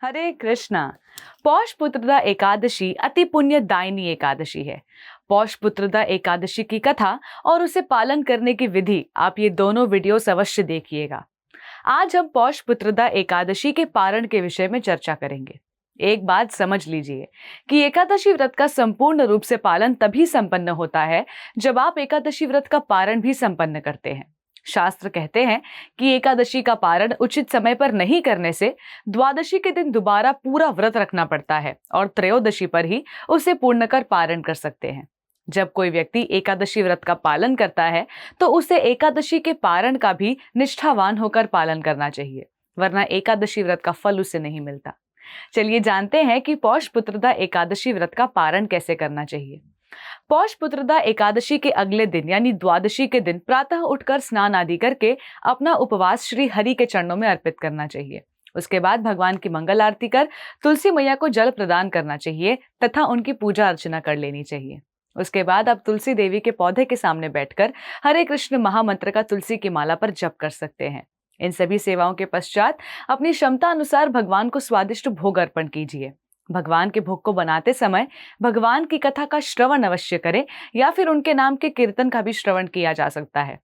हरे कृष्णा। पौष पुत्रदा एकादशी अति पुण्यदायिनी एकादशी है। पौष पुत्रदा एकादशी की कथा और उसे पालन करने की विधि आप ये दोनों वीडियोस अवश्य देखिएगा। आज हम पौष पुत्रदा एकादशी के पारण के विषय में चर्चा करेंगे। एक बात समझ लीजिए कि एकादशी व्रत का संपूर्ण रूप से पालन तभी संपन्न होता है जब आप एकादशी व्रत का पारण भी संपन्न करते हैं। शास्त्र कहते हैं कि एकादशी का पारण उचित समय पर नहीं करने से द्वादशी के दिन दोबारा पूरा व्रत रखना पड़ता है और त्रयोदशी पर ही उसे पूर्ण कर पारण कर सकते हैं। जब कोई व्यक्ति एकादशी व्रत का पालन करता है तो उसे एकादशी के पारण का भी निष्ठावान होकर पालन करना चाहिए, वरना एकादशी व्रत का फल उसे नहीं मिलता। चलिए जानते हैं कि पौष पुत्रदा एकादशी व्रत का पारण कैसे करना चाहिए। पौष पुत्रदा एकादशी के अगले दिन यानी द्वादशी के दिन प्रातः उठकर स्नान आदि करके अपना उपवास श्री हरि के चरणों में अर्पित करना चाहिए। उसके बाद भगवान की मंगल आरती कर तुलसी मैया को जल प्रदान करना चाहिए तथा उनकी पूजा अर्चना कर लेनी चाहिए। उसके बाद आप तुलसी देवी के पौधे के सामने बैठकर हरे कृष्ण महामंत्र का तुलसी की माला पर जप कर सकते हैं। इन सभी सेवाओं के पश्चात अपनी क्षमता अनुसार भगवान को स्वादिष्ट भोग अर्पण कीजिए। भगवान के भोग को बनाते समय भगवान की कथा का श्रवण अवश्य करें या फिर उनके नाम के कीर्तन का भी श्रवण किया जा सकता है।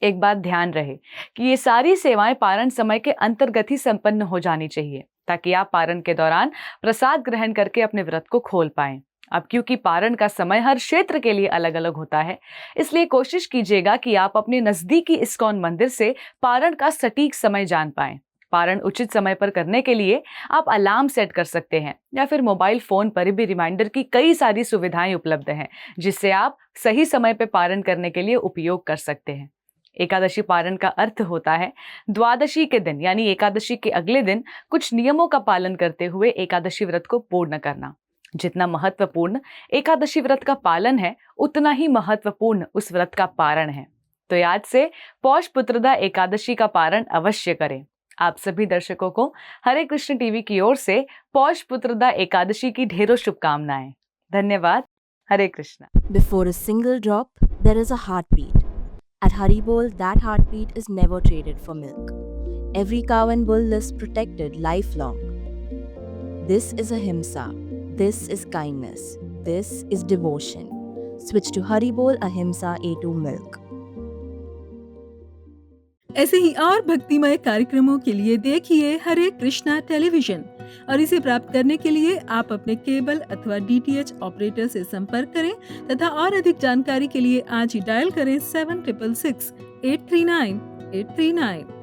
एक बात ध्यान रहे कि ये सारी सेवाएं पारण समय के अंतर्गत ही संपन्न हो जानी चाहिए ताकि आप पारण के दौरान प्रसाद ग्रहण करके अपने व्रत को खोल पाएं। अब क्योंकि पारण का समय हर क्षेत्र के लिए अलग अलग होता है, इसलिए कोशिश कीजिएगा कि आप अपने नजदीकी इस्कॉन मंदिर से पारण का सटीक समय जान पाएं। पारण उचित समय पर करने के लिए आप अलार्म सेट कर सकते हैं या फिर मोबाइल फोन पर भी रिमाइंडर की कई सारी सुविधाएं उपलब्ध हैं जिससे आप सही समय पर पारण करने के लिए उपयोग कर सकते हैं। एकादशी पारण का अर्थ होता है द्वादशी के दिन यानी एकादशी के अगले दिन कुछ नियमों का पालन करते हुए एकादशी व्रत को पूर्ण करना। जितना महत्वपूर्ण एकादशी व्रत का पालन है उतना ही महत्वपूर्ण उस व्रत का पारण है। तो याद से पौष पुत्रदा एकादशी का पारण अवश्य करें। आप सभी दर्शकों को हरे कृष्ण टीवी की ओर से पौष पुत्रदा एकादशी की ढेरों शुभकामनाएं। धन्यवाद। हरे Krishna. Before a single drop, there is a heartbeat. At Haribol, that heartbeat is never traded for milk. Every cow and bull lives protected lifelong. This is ahimsa. This is kindness. This is devotion. Switch to Haribol Ahimsa A2 Milk. ऐसे ही और भक्तिमय कार्यक्रमों के लिए देखिए हरे Krishna television और इसे प्राप्त करने के लिए आप अपने केबल अथवा DTH ऑपरेटर से संपर्क करें तथा और अधिक जानकारी के लिए आज ही डायल करें 7666 839 839।